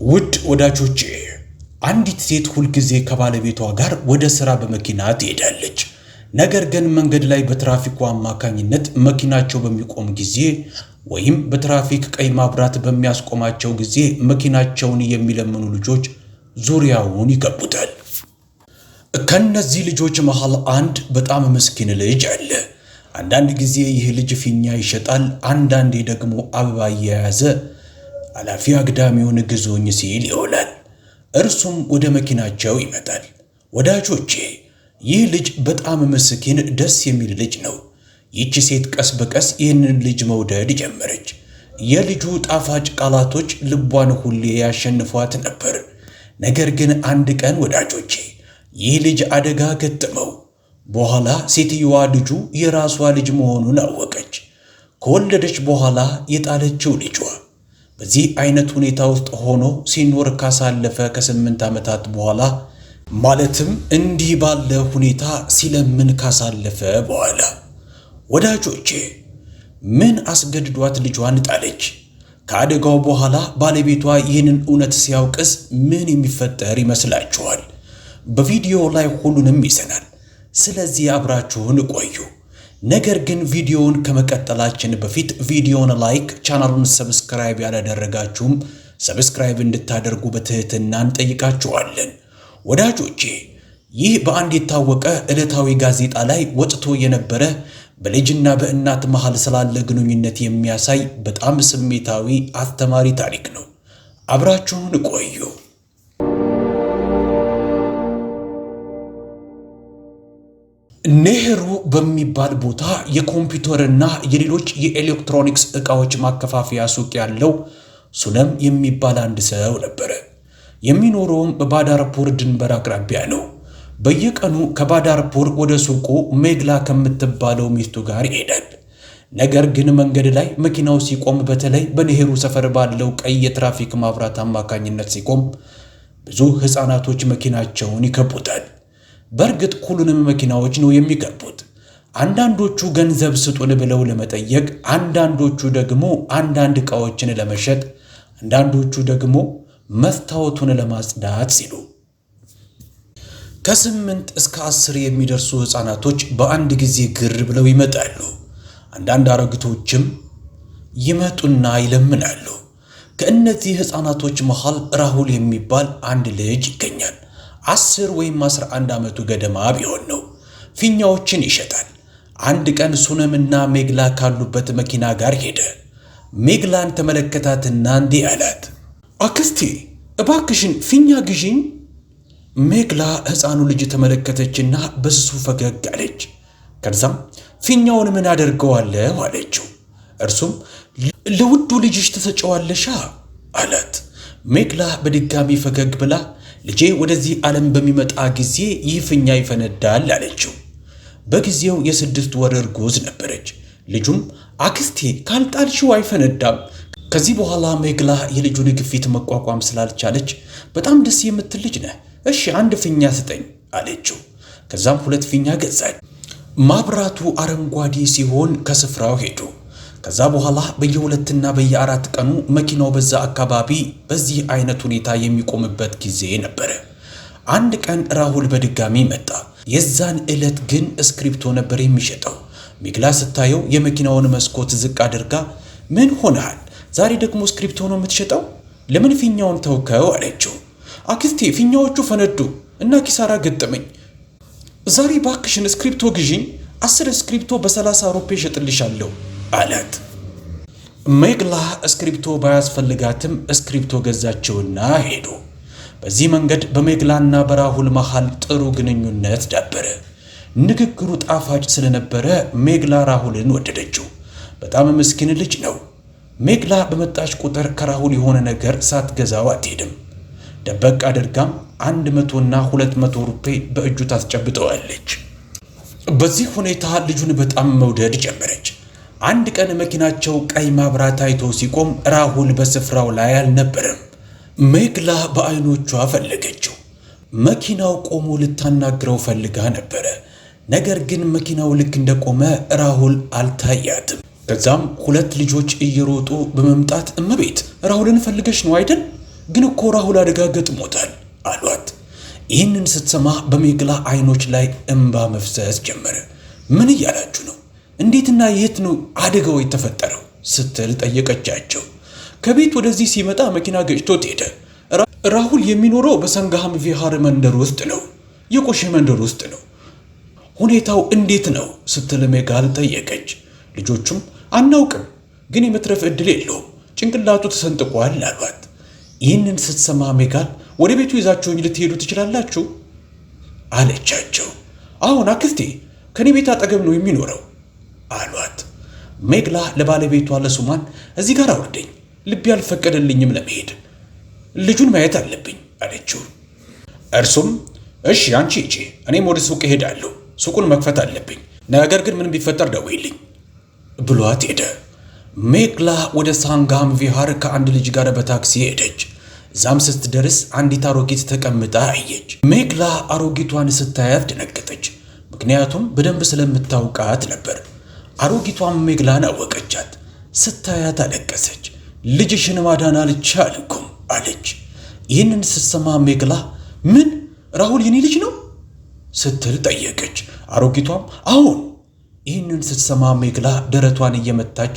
ውድ ወዳጆቼ አንዲት ሴት ሁልጊዜ ከባለቤቷ ጋር ወደ ሥራ በመኪና ትሄዳለች። ነገር ግን መንገድ ላይ በትራፊኩ አማካኝነት መኪናቸው በሚቆም ጊዜ ወይም በትራፊክ ቀይ መብራት በሚያስቆማቸው ጊዜ መኪናቸውን የሚለምኑ ልጆች ዙሪያውን ይከቡታል። ከነዚህ ልጆች መሃል አንድ በጣም ምስኪን ልጅ አለ። አንዳንድ ጊዜ ይህ ልጅ ፊኛ ይሸጣል፣ አንዳንዴ ደግሞ አበባ እየያዘ አላፊ አግዳሚውን ግዙኝ ሲል ይውላል። እርሱም ወደ መኪናቸው ይመጣል። ወዳጆቼ ይህ ልጅ በጣም ምስኪን ደስ የሚል ልጅ ነው። ይህች ሴት ቀስ በቀስ ይህንን ልጅ መውደድ ጀመረች። የልጁ ጣፋጭ ቃላቶች ልቧን ሁሌ ያሸንፏት ነበር። ነገር ግን አንድ ቀን ወዳጆቼ ይህ ልጅ አደጋ ገጠመው። በኋላ ሴትየዋ ልጁ የራሷ ልጅ መሆኑን አወቀች። ከወለደች በኋላ የጣለችው ልጇ በዚህ አይነት ሁኔታ ውስጥ ሆኖ ሲኖር ካሳለፈ ከ8 ዓመታት በኋላ ማለትም እንዲህ ባለ ሁኔታ ሲለምን ካሳለፈ በኋላ ወዳጆቼ ምን አስገድዷት ልጇን ጣለች? ከአደጋው በኋላ ባለቤቷ ይህንን እውነት ሲያውቅስ ምን የሚፈጠር ይመስላችኋል? በቪዲዮ ላይ ሁሉንም ይዘናል። ስለዚህ አብራችሁን ቆዩ። ነገር ግን ቪዲዮውን ከመቀጠላችን በፊት ቪዲዮውን ላይክ፣ ቻናሉን ሰብስክራይብ ያላደረጋችሁም ሰብስክራይብ እንድታደርጉ በትህትና እንጠይቃችኋለን። ወዳጆቼ ይህ በአንድ የታወቀ ዕለታዊ ጋዜጣ ላይ ወጥቶ የነበረ በልጅና በእናት መሃል ስላለ ግንኙነት የሚያሳይ በጣም ስሜታዊ አስተማሪ ታሪክ ነው። አብራችሁን ቆዩ። ኔህሩ በሚባል ቦታ የኮምፒውተርና የሌሎች የኤሌክትሮኒክስ ዕቃዎች ማከፋፈያ ሱቅ ያለው ሱነም የሚባል አንድ ሰው ነበረ። የሚኖረውም በባዳርፑር ድንበር አቅራቢያ ነው። በየቀኑ ከባዳርፑር ወደ ሱቁ ሜግላ ከምትባለው ሚስቱ ጋር ይሄዳል። ነገር ግን መንገድ ላይ መኪናው ሲቆም፣ በተለይ በኔህሩ ሰፈር ባለው ቀይ የትራፊክ መብራት አማካኝነት ሲቆም ብዙ ሕፃናቶች መኪናቸውን ይከቡታል። በእርግጥ ሁሉንም መኪናዎች ነው የሚከቡት። አንዳንዶቹ ገንዘብ ስጡን ብለው ለመጠየቅ፣ አንዳንዶቹ ደግሞ አንዳንድ ዕቃዎችን ለመሸጥ፣ አንዳንዶቹ ደግሞ መስታወቱን ለማጽዳት ሲሉ ከ8 እስከ 10 የሚደርሱ ሕፃናቶች በአንድ ጊዜ ግር ብለው ይመጣሉ። አንዳንድ አሮጊቶችም ይመጡና ይለምናሉ። ከእነዚህ ሕፃናቶች መሃል ራሁል የሚባል አንድ ልጅ ይገኛል። 10 ወይም 11 ዓመቱ ገደማ ቢሆን ነው። ፊኛዎችን ይሸጣል። አንድ ቀን ሱነምና ሜግላ ካሉበት መኪና ጋር ሄደ። ሜግላን ተመለከታትና እንዲህ አላት፣ አክስቴ እባክሽን ፊኛ ግዢኝ። ሜግላ ሕፃኑ ልጅ ተመለከተችና በስሱ ፈገግ አለች። ከዛም ፊኛውን ምን አደርገዋለሁ አለችው። እርሱም ለውዱ ልጅሽ ተሰጨዋለሻ አላት። ሜግላ በድጋሚ ፈገግ ብላ ልጄ ወደዚህ ዓለም በሚመጣ ጊዜ ይህ ፊኛ ይፈነዳል አለችው። በጊዜው የ6 ወር እርጉዝ ነበረች። ልጁም አክስቴ ካልጣልሽው አይፈነዳም። ከዚህ በኋላ ሜግላ የልጁን ግፊት መቋቋም ስላልቻለች በጣም ደስ የምትል ልጅ ነህ፣ እሺ 1 ፊኛ ስጠኝ አለችው። ከዛም 2 ፊኛ ገዛች። ማብራቱ አረንጓዴ ሲሆን ከስፍራው ሄዱ። ከዛ በኋላ በየ2 እና በየ4 ቀኑ መኪናው በዛ አካባቢ በዚህ አይነት ሁኔታ የሚቆምበት ጊዜ ነበረ። አንድ ቀን ራሁል በድጋሚ መጣ። የዛን ዕለት ግን እስክሪፕቶ ነበር የሚሸጠው። ሜግላ ስታየው የመኪናውን መስኮት ዝቅ አድርጋ ምን ሆነሃል? ዛሬ ደግሞ እስክሪፕቶ ነው የምትሸጠው? ለምን ፊኛውን ተውከው አለችው። አክስቴ ፊኛዎቹ ፈነዱ እና ኪሳራ ገጠመኝ። ዛሬ ባክሽን እስክሪፕቶ ግዢኝ፣ 10 እስክሪፕቶ በ30 ሩፔ እሸጥልሻለሁ አላት። ሜግላ እስክሪፕቶ ባያስፈልጋትም እስክሪፕቶ ገዛቸውና ሄዱ። በዚህ መንገድ በሜግላና በራሁል መሃል ጥሩ ግንኙነት ዳበረ። ንግግሩ ጣፋጭ ስለነበረ ሜግላ ራሁልን ወደደችው። በጣም ምስኪን ልጅ ነው። ሜግላ በመጣች ቁጥር ከራሁል የሆነ ነገር ሳትገዛው አትሄድም። ደበቅ አድርጋም 100 እና 200 ሩፔ በእጁ ታስጨብጠዋለች። በዚህ ሁኔታ ልጁን በጣም መውደድ ጀመረች። አንድ ቀን መኪናቸው ቀይ መብራት አይቶ ሲቆም ራሁል በስፍራው ላይ አልነበረም። ሜግላ በአይኖቿ ፈለገችው። መኪናው ቆሞ ልታናግረው ፈልጋ ነበረ። ነገር ግን መኪናው ልክ እንደቆመ ራሁል አልታያትም። ከዛም 2 ልጆች እየሮጡ በመምጣት እመቤት ራሁልን ፈልገሽ ነው አይደል? ግን እኮ ራሁል አደጋ ገጥሞታል አሏት። ይህንን ስትሰማ በሜግላ አይኖች ላይ እንባ መፍሰስ ጀመረ። ምን እያላችሁ ነው? እንዴትና የት ነው አደጋው የተፈጠረው ስትል ጠየቀቻቸው። ከቤት ወደዚህ ሲመጣ መኪና ገጭቶት ሄደ። ራሁል የሚኖረው በሰንጋሃም ቪሃር መንደር ውስጥ ነው፣ የቆሼ መንደር ውስጥ ነው። ሁኔታው እንዴት ነው ስትል ሜጋል ጠየቀች። ልጆቹም አናውቅም፣ ግን የመትረፍ ዕድል የለውም፣ ጭንቅላቱ ተሰንጥቋል አሏት። ይህንን ስትሰማ ሜጋል ወደ ቤቱ ይዛችሁኝ ልትሄዱ ትችላላችሁ አለቻቸው። አሁን አክስቴ ከኔ ቤት አጠገብ ነው የሚኖረው አሏት። ሜግላ ለባለቤቷ ለሱማን እዚህ ጋር አውርደኝ፣ ልቤ አልፈቀደልኝም ለመሄድ፣ ልጁን ማየት አለብኝ አለችው። እርሱም እሺ አንቺ ሂጂ፣ እኔም ወደ ሱቅ እሄዳለሁ፣ ሱቁን መክፈት አለብኝ፣ ነገር ግን ምንም ቢፈጠር ደውይልኝ ብሏት ሄደ። ሜግላ ወደ ሳንጋም ቪሃር ከአንድ ልጅ ጋር በታክሲ ሄደች። እዛም ስትደርስ አንዲት አሮጊት ተቀምጣ አየች። ሜግላ አሮጊቷን ስታያት ደነገጠች፣ ምክንያቱም በደንብ ስለምታውቃት ነበር። አሮጊቷም ሜግላን አወቀቻት። ስታያት አለቀሰች። ልጅሽን ማዳን አልቻልኩም አለች። ይህንን ስትሰማ ሜግላ ምን ራሁል የኔ ልጅ ነው ስትል ጠየቀች። አሮጊቷም አሁን። ይህንን ስትሰማ ሜግላ ደረቷን እየመታች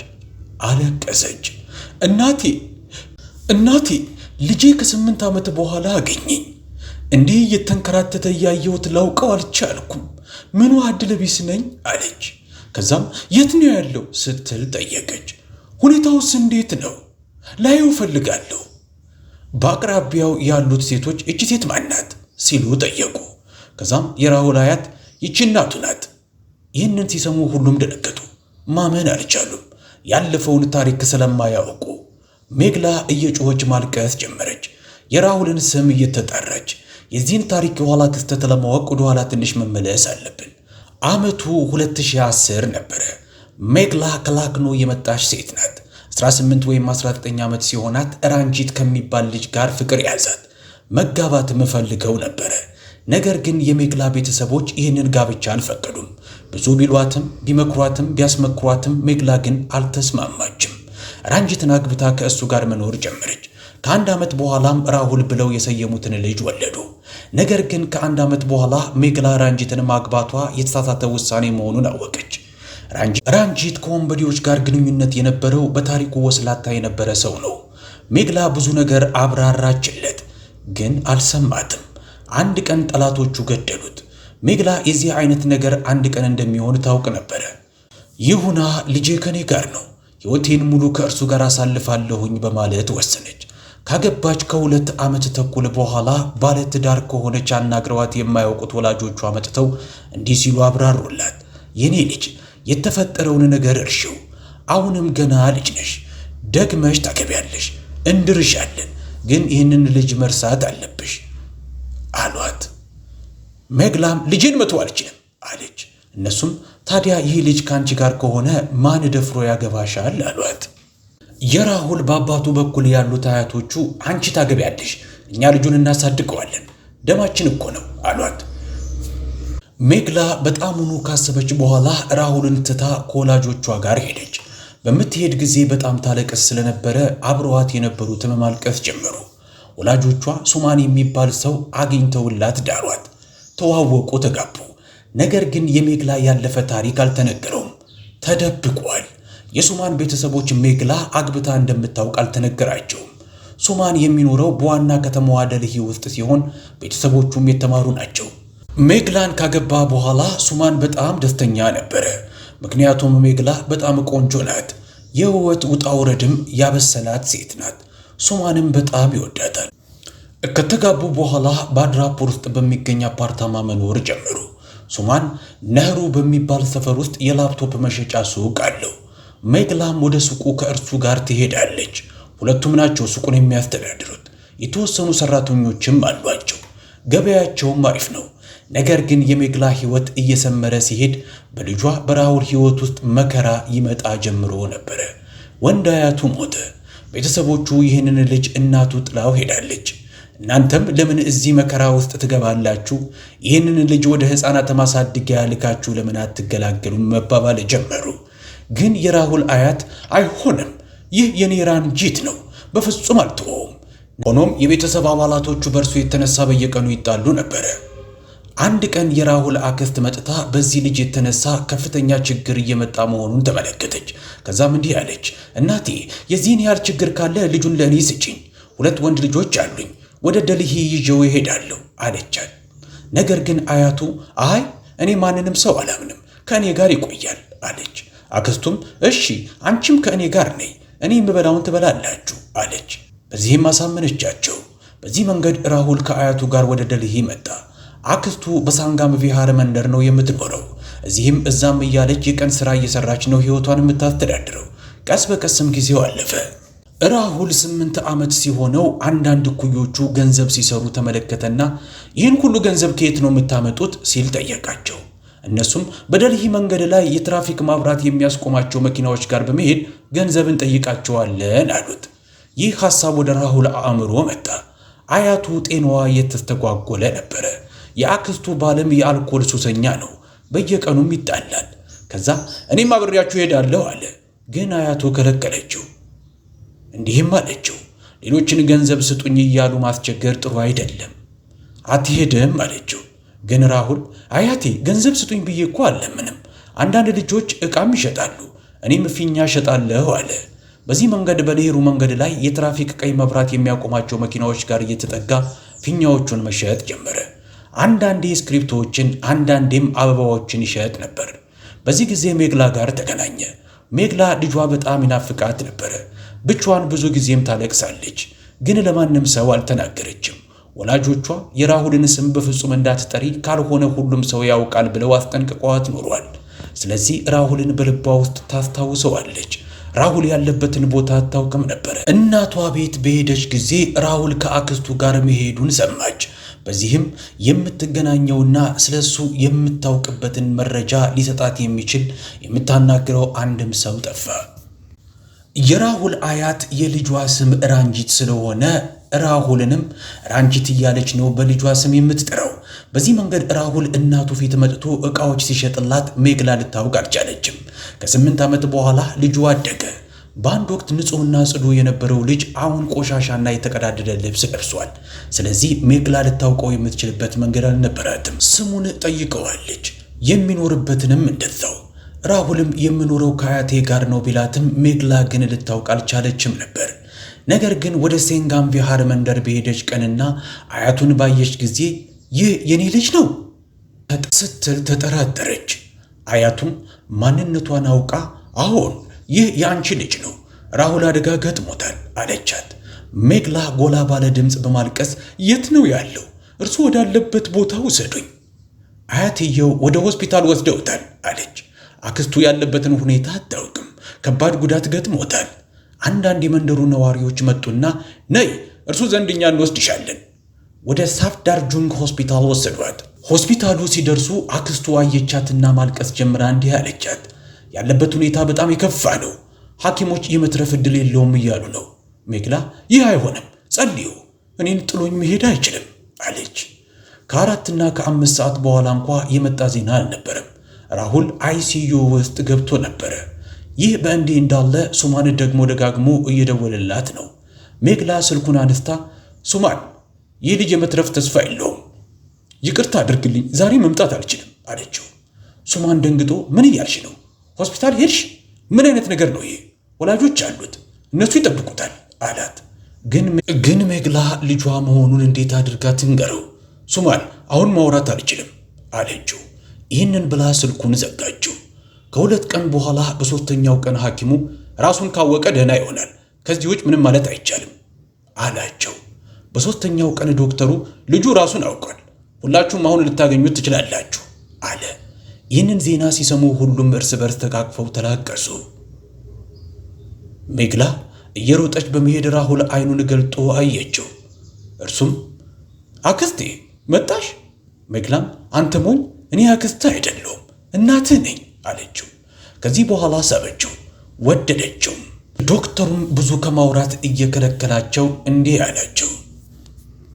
አለቀሰች። እናቴ ልጄ ከ8 ዓመት በኋላ አገኘኝ። እንዲህ እየተንከራተተ እያየሁት ላውቀው አልቻልኩም። ምኑ ዕድለ ቢስ ነኝ አለች። ከዛም የት ነው ያለው ስትል ጠየቀች። ሁኔታውስ እንዴት ነው? ላየው ፈልጋለሁ። በአቅራቢያው ያሉት ሴቶች እቺ ሴት ማናት ሲሉ ጠየቁ። ከዛም የራሁል አያት ይቺ እናቱ ናት። ይህንን ሲሰሙ ሁሉም ደነገጡ፣ ማመን አልቻሉም። ያለፈውን ታሪክ ስለማያውቁ ሜግላ እየጮኸች ማልቀስ ጀመረች። የራሁልን ስም እየተጠራች የዚህን ታሪክ የኋላ ክስተት ለማወቅ ወደ ኋላ ትንሽ መመለስ አለብን። ዓመቱ 2010 ነበረ። ሜግላ ከላክኖ የመጣች ሴት ናት። 18 ወይም 19 ዓመት ሲሆናት ራንጂት ከሚባል ልጅ ጋር ፍቅር ያዛት። መጋባት ምፈልገው ነበረ። ነገር ግን የሜግላ ቤተሰቦች ይህንን ጋብቻ አልፈቀዱም። ብዙ ቢሏትም ቢመክሯትም ቢያስመክሯትም ሜግላ ግን አልተስማማችም። ራንጂትን አግብታ ከእሱ ጋር መኖር ጀመረች። ከአንድ ዓመት በኋላም ራሁል ብለው የሰየሙትን ልጅ ወለዱ። ነገር ግን ከአንድ ዓመት በኋላ ሜግላ ራንጂትን ማግባቷ የተሳሳተ ውሳኔ መሆኑን አወቀች። ራንጂት ከወንበዴዎች ጋር ግንኙነት የነበረው በታሪኩ ወስላታ የነበረ ሰው ነው። ሜግላ ብዙ ነገር አብራራችለት፣ ግን አልሰማትም። አንድ ቀን ጠላቶቹ ገደሉት። ሜግላ የዚህ አይነት ነገር አንድ ቀን እንደሚሆን ታውቅ ነበረ። ይሁና ልጄ ከኔ ጋር ነው፣ ሕይወቴን ሙሉ ከእርሱ ጋር አሳልፋለሁኝ በማለት ወሰነች። ካገባች ከ2 ዓመት ተኩል በኋላ ባለትዳር ከሆነች አናግረዋት የማያውቁት ወላጆቿ መጥተው እንዲህ ሲሉ አብራሩላት። የኔ ልጅ የተፈጠረውን ነገር እርሺው። አሁንም ገና ልጅ ነሽ፣ ደግመሽ ታገቢያለሽ፣ እንድርሻለን፣ ግን ይህንን ልጅ መርሳት አለብሽ አሏት። ሜግላም ልጄን መተው አልችልም አለች። እነሱም ታዲያ ይህ ልጅ ካንቺ ጋር ከሆነ ማን ደፍሮ ያገባሻል አሏት። የራሁል በአባቱ በኩል ያሉት አያቶቹ አንቺ ታገቢያለሽ፣ እኛ ልጁን እናሳድገዋለን፣ ደማችን እኮ ነው አሏት። ሜግላ በጣሙኑ ካሰበች በኋላ ራሁልን ትታ ከወላጆቿ ጋር ሄደች። በምትሄድ ጊዜ በጣም ታለቅስ ስለነበረ አብረዋት የነበሩትም ማልቀስ ጀመሩ። ወላጆቿ ሱማን የሚባል ሰው አግኝተውላት ዳሯት። ተዋወቁ፣ ተጋቡ። ነገር ግን የሜግላ ያለፈ ታሪክ አልተነገረውም፣ ተደብቋል። የሱማን ቤተሰቦች ሜግላ አግብታ እንደምታውቅ አልተነገራቸውም። ሱማን የሚኖረው በዋና ከተማዋ ደልሂ ውስጥ ሲሆን ቤተሰቦቹም የተማሩ ናቸው። ሜግላን ካገባ በኋላ ሱማን በጣም ደስተኛ ነበረ። ምክንያቱም ሜግላ በጣም ቆንጆ ናት። የህይወት ውጣ ውረድም ያበሰላት ሴት ናት። ሱማንም በጣም ይወዳታል። ከተጋቡ በኋላ ባድራፑር ውስጥ በሚገኝ አፓርታማ መኖር ጀመሩ። ሱማን ነህሩ በሚባል ሰፈር ውስጥ የላፕቶፕ መሸጫ ሱቅ አለው። ሜግላም ወደ ሱቁ ከእርሱ ጋር ትሄዳለች። ሁለቱም ናቸው ሱቁን የሚያስተዳድሩት። የተወሰኑ ሰራተኞችም አሏቸው። ገበያቸውም አሪፍ ነው። ነገር ግን የሜግላ ህይወት እየሰመረ ሲሄድ በልጇ በራሁል ህይወት ውስጥ መከራ ይመጣ ጀምሮ ነበረ። ወንድ አያቱ ሞተ። ቤተሰቦቹ ይህንን ልጅ እናቱ ጥላው ሄዳለች። እናንተም ለምን እዚህ መከራ ውስጥ ትገባላችሁ? ይህንን ልጅ ወደ ሕፃናት ማሳደጊያ ልካችሁ ለምን አትገላገሉም? መባባል ጀመሩ። ግን የራሁል አያት አይሆንም፣ ይህ የኔ ራንጂት ነው፣ በፍጹም አልተወውም፣ ሆኖም የቤተሰብ አባላቶቹ በእርሱ የተነሳ በየቀኑ ይጣሉ ነበር። አንድ ቀን የራሁል አክስት መጥታ በዚህ ልጅ የተነሳ ከፍተኛ ችግር እየመጣ መሆኑን ተመለከተች። ከዛም እንዲህ አለች፣ እናቴ የዚህን ያህል ችግር ካለ ልጁን ለእኔ ስጪኝ፣ 2 ወንድ ልጆች አሉኝ፣ ወደ ደልሂ ይዤው እሄዳለሁ አለቻት። ነገር ግን አያቱ አይ እኔ ማንንም ሰው አላምንም፣ ከእኔ ጋር ይቆያል አለች። አክስቱም እሺ አንቺም ከእኔ ጋር ነይ፣ እኔ የምበላውን ትበላላችሁ አለች። በዚህም አሳመነቻቸው። በዚህ መንገድ ራሁል ከአያቱ ጋር ወደ ደልሂ መጣ። አክስቱ በሳንጋም ቪሃር መንደር ነው የምትኖረው። እዚህም እዛም እያለች የቀን ሥራ እየሰራች ነው ሕይወቷን የምታስተዳድረው። ቀስ በቀስም ጊዜው አለፈ። ራሁል 8 ዓመት ሲሆነው አንዳንድ እኩዮቹ ገንዘብ ሲሰሩ ተመለከተና ይህን ሁሉ ገንዘብ ከየት ነው የምታመጡት ሲል ጠየቃቸው። እነሱም በደልሂ መንገድ ላይ የትራፊክ ማብራት የሚያስቆማቸው መኪናዎች ጋር በመሄድ ገንዘብ እንጠይቃቸዋለን አሉት። ይህ ሐሳብ ወደ ራሁል አእምሮ መጣ። አያቱ ጤናዋ የተስተጓጎለ ነበረ። የአክስቱ ባልም የአልኮል ሱሰኛ ነው። በየቀኑም ይጣላል። ከዛ እኔም አብሬያችሁ ሄዳለሁ አለ። ግን አያቱ ከለከለችው። እንዲህም አለችው፣ ሌሎችን ገንዘብ ስጡኝ እያሉ ማስቸገር ጥሩ አይደለም፣ አትሄድም አለችው። ግን ራሁል አያቴ ገንዘብ ስጡኝ ብዬ እኮ አልለምንም፣ አንዳንድ ልጆች ዕቃም ይሸጣሉ፣ እኔም ፊኛ እሸጣለሁ አለ። በዚህ መንገድ በነሄሩ መንገድ ላይ የትራፊክ ቀይ መብራት የሚያቆማቸው መኪናዎች ጋር እየተጠጋ ፊኛዎቹን መሸጥ ጀመረ። አንዳንዴ ስክሪፕቶችን አንዳንዴም አበባዎችን ይሸጥ ነበር። በዚህ ጊዜ ሜግላ ጋር ተገናኘ። ሜግላ ልጇ በጣም ይናፍቃት ነበረ። ብቻዋን ብዙ ጊዜም ታለቅሳለች፣ ግን ለማንም ሰው አልተናገረችም። ወላጆቿ የራሁልን ስም በፍጹም እንዳትጠሪ ካልሆነ ሁሉም ሰው ያውቃል ብለው አስጠንቅቀዋት ኖሯል። ስለዚህ ራሁልን በልቧ ውስጥ ታስታውሰዋለች። ራሁል ያለበትን ቦታ አታውቅም ነበር። እናቷ ቤት በሄደች ጊዜ ራሁል ከአክስቱ ጋር መሄዱን ሰማች። በዚህም የምትገናኘውና ስለሱ የምታውቅበትን መረጃ ሊሰጣት የሚችል የምታናግረው አንድም ሰው ጠፋ። የራሁል አያት የልጇ ስም ራንጂት ስለሆነ ራሁልንም ራንጂት እያለች ነው በልጇ ስም የምትጠራው። በዚህ መንገድ ራሁል እናቱ ፊት መጥቶ ዕቃዎች ሲሸጥላት ሜግላ ልታውቅ አልቻለችም። ከ8 ዓመት በኋላ ልጁ አደገ። በአንድ ወቅት ንጹሕና ጽዱ የነበረው ልጅ አሁን ቆሻሻና የተቀዳደደ ልብስ ለብሷል። ስለዚህ ሜግላ ልታውቀው የምትችልበት መንገድ አልነበራትም። ስሙን ጠይቀዋለች፣ የሚኖርበትንም እንደዛው። ራሁልም የምኖረው ከአያቴ ጋር ነው ቢላትም ሜግላ ግን ልታውቅ አልቻለችም ነበር። ነገር ግን ወደ ሴንጋም ቪሃር መንደር በሄደች ቀንና አያቱን ባየች ጊዜ ይህ የኔ ልጅ ነው ስትል ተጠራጠረች። አያቱም ማንነቷን አውቃ አሁን ይህ የአንቺ ልጅ ነው፣ ራሁል አደጋ ገጥሞታል አለቻት። ሜግላ ጎላ ባለ ድምፅ በማልቀስ የት ነው ያለው? እርሱ ወዳለበት ቦታ ውሰዱኝ። አያትየው ወደ ሆስፒታል ወስደውታል አለች። አክስቱ ያለበትን ሁኔታ አታውቅም፣ ከባድ ጉዳት ገጥሞታል። አንዳንድ የመንደሩ ነዋሪዎች መጡና ነይ እርሱ ዘንድ እኛ እንወስድሻለን። ወደ ሳፍዳርጁንግ ሆስፒታል ወሰዷት። ሆስፒታሉ ሲደርሱ አክስቱ አየቻትና ማልቀስ ጀምራ እንዲህ አለቻት፣ ያለበት ሁኔታ በጣም የከፋ ነው፣ ሐኪሞች የመትረፍ ዕድል የለውም እያሉ ነው። ሜግላ ይህ አይሆንም፣ ጸልዩ፣ እኔን ጥሎኝ መሄድ አይችልም አለች። ከ4 እና ከ5 ሰዓት በኋላ እንኳ የመጣ ዜና አልነበረም። ራሁል አይሲዩ ውስጥ ገብቶ ነበረ። ይህ በእንዲህ እንዳለ ሱማን ደግሞ ደጋግሞ እየደወለላት ነው። ሜግላ ስልኩን አነስታ ሱማን፣ ይህ ልጅ የመትረፍ ተስፋ የለውም፣ ይቅርታ አድርግልኝ፣ ዛሬ መምጣት አልችልም አለችው። ሱማን ደንግጦ ምን እያልሽ ነው? ሆስፒታል ሄድሽ? ምን አይነት ነገር ነው ይሄ? ወላጆች አሉት፣ እነሱ ይጠብቁታል አላት። ግን ሜግላ ልጇ መሆኑን እንዴት አድርጋ ትንገረው? ሱማን አሁን ማውራት አልችልም አለችው። ይህንን ብላ ስልኩን ዘጋችው። ከ2 ቀን በኋላ በ3ኛው ቀን ሐኪሙ ራሱን ካወቀ ደህና ይሆናል፣ ከዚህ ውጭ ምንም ማለት አይቻልም አላቸው። በ3ኛው ቀን ዶክተሩ ልጁ ራሱን አውቋል፣ ሁላችሁም አሁን ልታገኙት ትችላላችሁ አለ። ይህንን ዜና ሲሰሙ ሁሉም እርስ በርስ ተቃቅፈው ተላቀሱ። ሜግላ እየሮጠች በመሄድ ራሁል አይኑን ገልጦ አየችው። እርሱም አክስቴ መጣሽ? ሜግላም አንተ ሞኝ፣ እኔ አክስትህ አይደለሁም እናትህ ነኝ አለችው። ከዚህ በኋላ ሳበችው፣ ወደደችው። ዶክተሩም ብዙ ከማውራት እየከለከላቸው እንዲህ አላቸው፣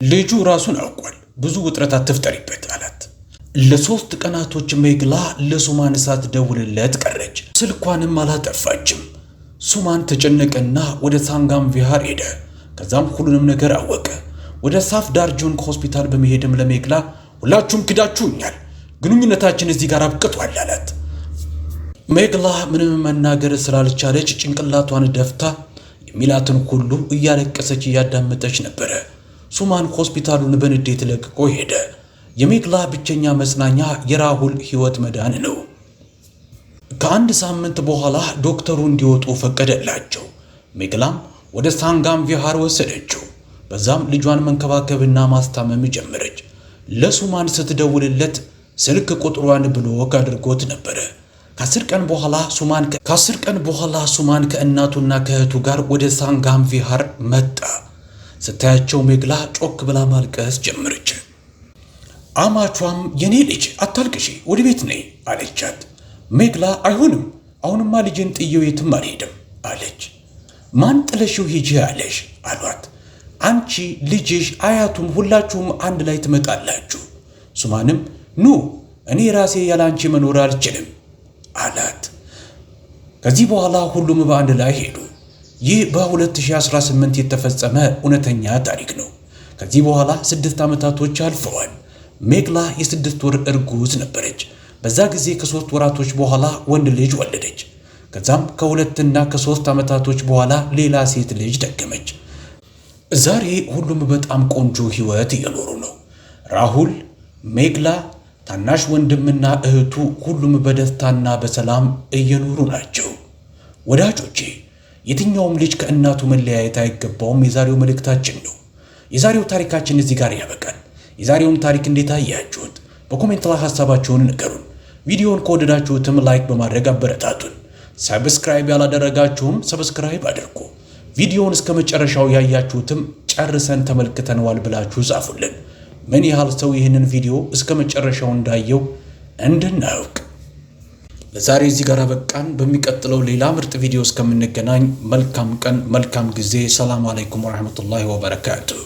ልጁ ራሱን አውቋል፣ ብዙ ውጥረት አትፍጠሪበት አላት። ለ3 ቀናቶች ሜግላ ለሱማን ሳትደውልለት ቀረች። ስልኳንም አላጠፋችም። ሱማን ተጨነቀና ወደ ሳንጋም ቪሃር ሄደ። ከዛም ሁሉንም ነገር አወቀ። ወደ ሳፍ ዳርጆንግ ሆስፒታል በመሄድም ለሜግላ ሁላችሁም ክዳችሁኛል፣ ግንኙነታችን እዚህ ጋር አብቅቷል አላት። ሜግላ ምንም መናገር ስላልቻለች ጭንቅላቷን ደፍታ የሚላትን ሁሉ እያለቀሰች እያዳመጠች ነበረ። ሱማን ሆስፒታሉን በንዴት ለቅቆ ሄደ። የሜግላ ብቸኛ መጽናኛ የራሁል ሕይወት መዳን ነው። ከአንድ ሳምንት በኋላ ዶክተሩ እንዲወጡ ፈቀደላቸው። ሜግላም ወደ ሳንጋም ቪሃር ወሰደችው። በዛም ልጇን መንከባከብና ማስታመም ጀመረች። ለሱማን ስትደውልለት ስልክ ቁጥሯን ብሎክ አድርጎት ነበረ። ከአስር ቀን በኋላ ሱማን ከእናቱና ከእህቱ ጋር ወደ ሳንጋም ቪሃር መጣ። ስታያቸው ሜግላ ጮክ ብላ ማልቀስ ጀመረች። አማቿም የኔ ልጅ አታልቅሺ፣ ወደ ቤት ነይ አለቻት። ሜግላ አይሆንም፣ አሁንማ ልጅን ጥየው የትም አልሄድም አለች። ማን ጥለሽው ሂጂ አለሽ አሏት። አንቺ፣ ልጅሽ፣ አያቱም ሁላችሁም አንድ ላይ ትመጣላችሁ። ሱማንም ኑ፣ እኔ ራሴ ያላንቺ መኖር አልችልም አላት። ከዚህ በኋላ ሁሉም በአንድ ላይ ሄዱ። ይህ በ2018 የተፈጸመ እውነተኛ ታሪክ ነው። ከዚህ በኋላ 6 ዓመታቶች አልፈዋል። ሜግላ የ6 ወር እርጉዝ ነበረች። በዛ ጊዜ ከ3 ወራቶች በኋላ ወንድ ልጅ ወለደች። ከዛም ከ2 እና ከ3 ዓመታቶች በኋላ ሌላ ሴት ልጅ ደገመች። ዛሬ ሁሉም በጣም ቆንጆ ሕይወት እየኖሩ ነው። ራሁል፣ ሜግላ፣ ታናሽ ወንድምና እህቱ ሁሉም በደስታና በሰላም እየኖሩ ናቸው። ወዳጆቼ፣ የትኛውም ልጅ ከእናቱ መለያየት አይገባውም የዛሬው መልእክታችን ነው። የዛሬው ታሪካችን እዚህ ጋር ያበቃል። የዛሬውን ታሪክ እንዴት አያችሁት? በኮሜንት ላይ ሐሳባችሁን ንገሩን። ቪዲዮውን ከወደዳችሁትም ላይክ በማድረግ አበረታቱን። ሰብስክራይብ ያላደረጋችሁም ሰብስክራይብ አድርጉ። ቪዲዮውን እስከ መጨረሻው ያያችሁትም ጨርሰን ተመልክተነዋል ብላችሁ ጻፉልን። ምን ያህል ሰው ይህንን ቪዲዮ እስከ መጨረሻው እንዳየው እንድናውቅ። ለዛሬ እዚህ ጋር በቃን። በሚቀጥለው ሌላ ምርጥ ቪዲዮ እስከምንገናኝ መልካም ቀን፣ መልካም ጊዜ። ሰላም አለይኩም ወራህመቱላሂ ወበረካቱሁ።